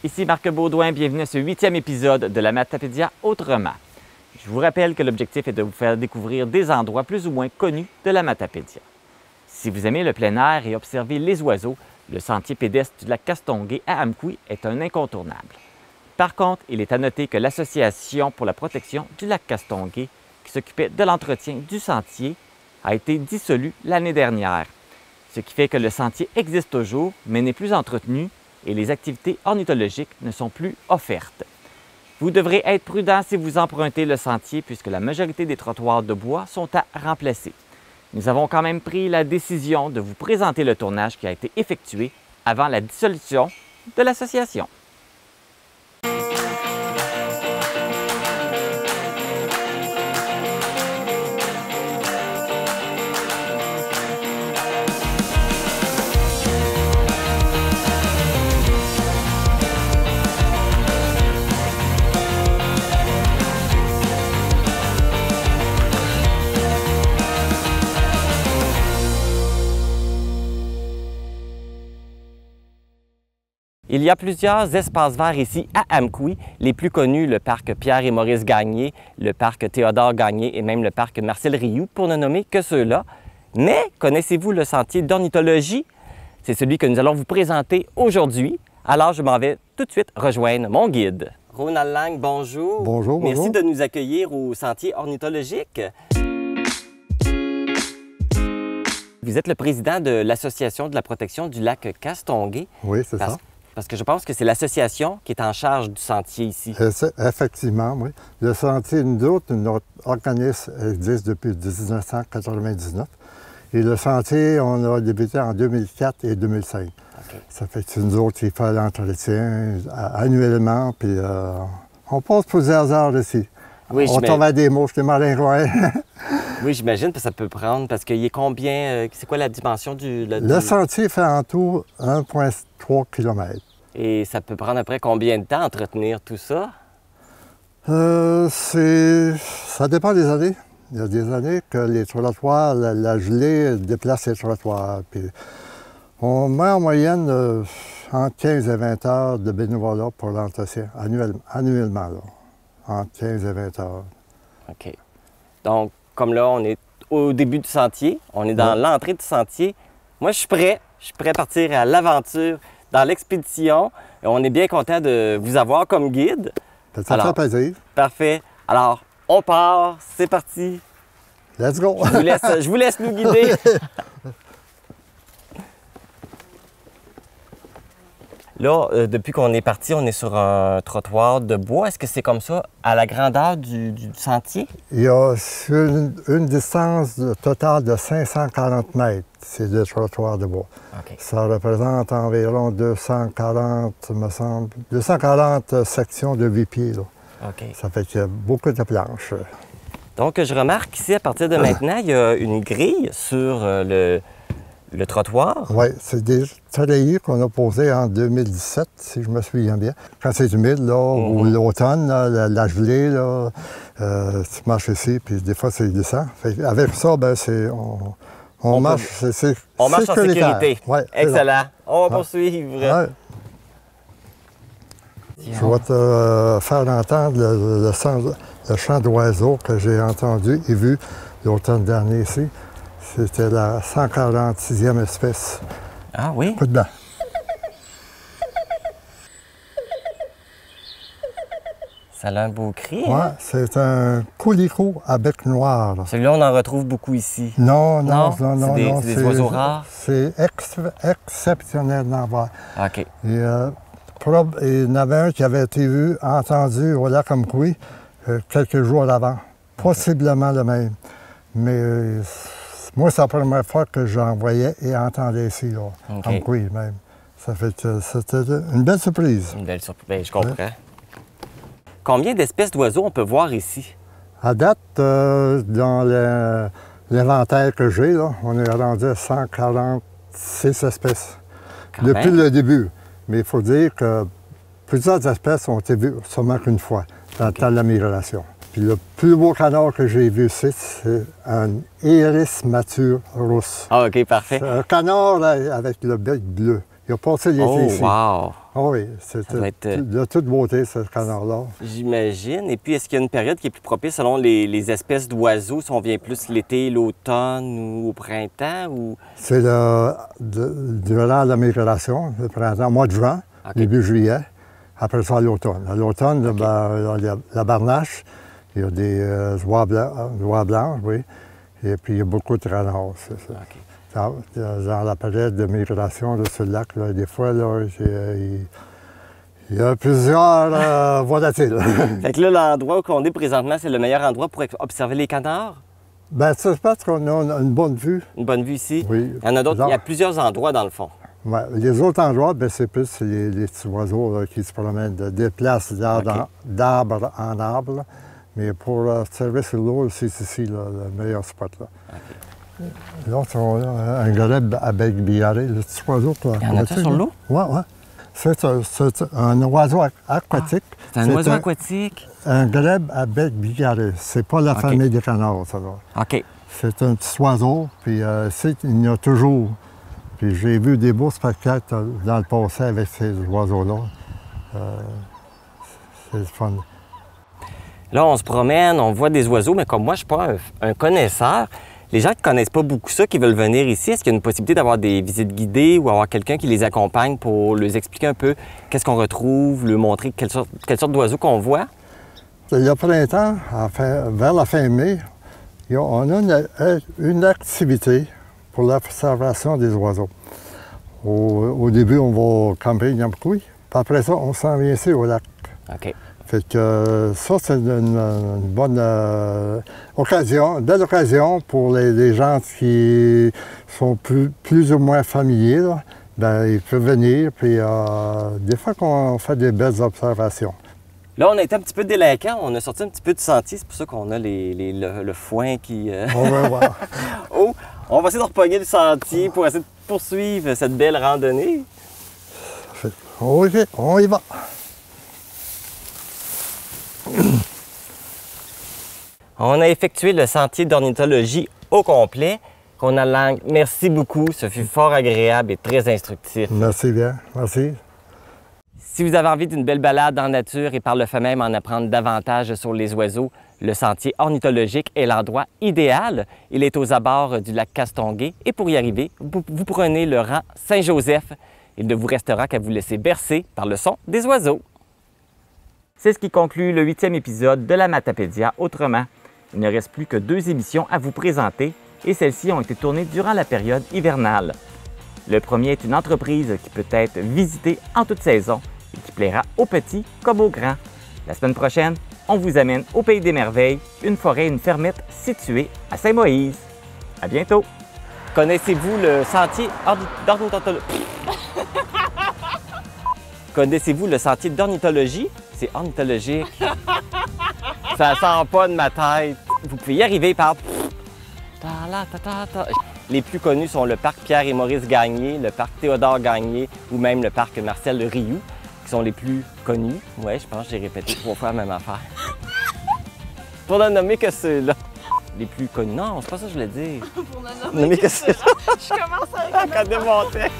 Ici Marc Baudouin, bienvenue à ce 8e épisode de la Matapédia Autrement. Je vous rappelle que l'objectif est de vous faire découvrir des endroits plus ou moins connus de la Matapédia. Si vous aimez le plein air et observer les oiseaux, le sentier pédestre du lac Castonguay à Amqui est un incontournable. Par contre, il est à noter que l'Association pour la protection du lac Castonguay, qui s'occupait de l'entretien du sentier, a été dissolue l'année dernière. Ce qui fait que le sentier existe toujours, mais n'est plus entretenu et les activités ornithologiques ne sont plus offertes. Vous devrez être prudent si vous empruntez le sentier puisque la majorité des trottoirs de bois sont à remplacer. Nous avons quand même pris la décision de vous présenter le tournage qui a été effectué avant la dissolution de l'association. Il y a plusieurs espaces verts ici à Amqui, les plus connus, le parc Pierre et Maurice Gagné, le parc Théodore Gagné et même le parc Marcel Rioux, pour ne nommer que ceux-là. Mais connaissez-vous le sentier d'ornithologie? C'est celui que nous allons vous présenter aujourd'hui. Alors je m'en vais tout de suite rejoindre mon guide. Ronald Lang, bonjour. Bonjour, bonjour. Merci de nous accueillir au sentier ornithologique. Vous êtes le président de l'Association de la protection du lac Castonguay. Oui, c'est ça. Parce que je pense que c'est l'association qui est en charge du sentier ici. Effectivement, oui. Le sentier, notre organisme existe depuis 1999. Et le sentier, on a débuté en 2004 et 2005. Okay. Ça fait que c'est nous autres qui faisons l'entretien annuellement, puis on passe plusieurs heures ici. Oui, on tombe à des mouches, des maringouins. Oui, j'imagine que ça peut prendre, parce qu'il est combien, c'est quoi la dimension du... Le sentier fait en tout 1,3 km. Et ça peut prendre après combien de temps entretenir tout ça? Ça dépend des années. Il y a des années que les trottoirs, la gelée déplace les trottoirs. Puis on met en moyenne entre 15 et 20 heures de bénévolat pour l'entretien, annuellement, là, entre 15 et 20 heures. OK. Donc, comme là, on est au début du sentier, on est dans l'entrée du sentier. Moi, je suis prêt à partir à l'aventure, dans l'expédition. On est bien content de vous avoir comme guide. Ça fait plaisir. Parfait. Alors, on part, c'est parti. Let's go! Je vous laisse nous guider. Là, depuis qu'on est parti, on est sur un trottoir de bois. Est-ce que c'est comme ça à la grandeur du sentier? Il y a une distance totale de 540 mètres, c'est le trottoir de bois. Okay. Ça représente environ 240, me semble, 240 sections de 8 pieds. Là. Okay. Ça fait qu'il y a beaucoup de planches. Donc, je remarque ici, à partir de maintenant, il y a une grille sur le trottoir? Oui, c'est des treillis qu'on a posés en 2017, si je me souviens bien. Quand c'est humide, là, ou l'automne, la gelée, là, tu marches ici, puis des fois, c'est glissant. Avec ça, ben, on marche, on marche en sécurité. Ouais, excellent. On va poursuivre. Ouais. Je vais te faire entendre le chant d'oiseaux que j'ai entendu et vu l'automne dernier ici. C'était la 146e espèce. Ah oui? Coup de blanc. Ça a un beau cri. Oui, hein? C'est un coulicou à bec noir. Celui-là, on en retrouve beaucoup ici. Non. C'est des oiseaux rares? C'est exceptionnellement rare. OK. Et, il y en avait un qui avait été entendu au lac Amqui quelques jours avant. Possiblement le même. Mais moi, c'est la première fois que j'en voyais et entendais ici, là, Amqui même. Ça fait que c'était une belle surprise. Une belle surprise, bien, je comprends. Ouais. Combien d'espèces d'oiseaux on peut voir ici? À date, dans l'inventaire que j'ai, là, on est rendu à 146 espèces. Depuis le début. Mais il faut dire que plusieurs espèces ont été vues seulement qu'une fois, dans le temps de la migration. Puis le plus beau canard que j'ai vu ici, c'est un Iris mature rousse. Ah, OK, parfait. C'est un canard là, avec le bec bleu. Il a passé l'été ici. Oh, wow! Oh oui, c'est de toute beauté, ce canard-là. J'imagine. Et puis, est-ce qu'il y a une période qui est plus propice selon les espèces d'oiseaux, si on vient plus l'été, l'automne ou au printemps? Ou... C'est durant la migration, le printemps, mois de juin, début juillet. Après ça, l'automne. À l'automne, ben, il y a la barnache, il y a des oies blanches, oui. Et puis, il y a beaucoup de canards, c'est ça. Dans la période de migration là, sur le lac, là, des fois, là, il y a plusieurs volatiles. Fait que là, l'endroit où on est présentement, c'est le meilleur endroit pour observer les canards? Bien, ça se passe qu'on a une bonne vue. Une bonne vue ici? Oui. Il y en a d'autres, il y a plusieurs endroits dans le fond. Ouais. Les autres endroits, c'est plus les petits oiseaux là, qui se promènent, déplacent d'arbre en arbre. Là. Mais pour observer sur l'eau, c'est ici là, le meilleur spot. Là. L'autre, on a un grèbe à bec bigarré, le petit oiseau. Il y en a-tu sur l'eau? Oui, oui. C'est un oiseau aquatique. C'est un oiseau aquatique? Un grèbe à bec bigarré. C'est pas la famille des canards, ça. Là. OK. C'est un petit oiseau, puis ici, il y en a toujours. Puis j'ai vu des beaux spectacles dans le passé avec ces oiseaux-là. C'est fun. Là, on se promène, on voit des oiseaux, mais comme moi, je ne suis pas un connaisseur. Les gens qui ne connaissent pas beaucoup ça, qui veulent venir ici, est-ce qu'il y a une possibilité d'avoir des visites guidées ou avoir quelqu'un qui les accompagne pour leur expliquer un peu qu'est-ce qu'on retrouve, leur montrer quelle sorte d'oiseaux qu'on voit? Il y a printemps, vers la fin mai, on a une activité pour l'observation des oiseaux. Au début, on va camper Niamkoui, puis après ça, on s'en vient ici au lac. OK. Fait que ça, c'est une bonne occasion, une belle occasion pour les gens qui sont plus ou moins familiers. Là. Bien, ils peuvent venir, puis des fois qu'on fait des belles observations. Là, on a été un petit peu délinquants, on a sorti un petit peu du sentier, c'est pour ça qu'on a le foin qui... On va voir. Oh, on va essayer de repogner le sentier pour essayer de poursuivre cette belle randonnée. OK, on y va. On a effectué le sentier d'ornithologie au complet. Merci beaucoup, ce fut fort agréable et très instructif. Merci bien, merci. Si vous avez envie d'une belle balade en nature et par le fait même en apprendre davantage sur les oiseaux, le sentier ornithologique est l'endroit idéal. Il est aux abords du lac Castonguay et pour y arriver, vous prenez le rang Saint-Joseph. Il ne vous restera qu'à vous laisser bercer par le son des oiseaux. C'est ce qui conclut le 8e épisode de la Matapédia Autrement. Il ne reste plus que 2 émissions à vous présenter et celles-ci ont été tournées durant la période hivernale. Le premier est une entreprise qui peut être visitée en toute saison et qui plaira aux petits comme aux grands. La semaine prochaine, on vous amène au Pays des Merveilles, une forêt et une fermette située à Saint-Moïse. À bientôt! Connaissez-vous le sentier d'ornithologie? Connaissez-vous le sentier d'ornithologie? C'est ornithologique. Ça sort pas de ma tête. Vous pouvez y arriver par... Les plus connus sont le parc Pierre et Maurice Gagné, le parc Théodore Gagné ou même le parc Marcel Rioux, qui sont les plus connus. Ouais, je pense que j'ai répété 3 fois la même affaire. Pour ne nommer que ceux-là. Les plus connus. Non, c'est pas ça que je voulais dire. Pour ne nommer que ceux-là. Je commence à démonter.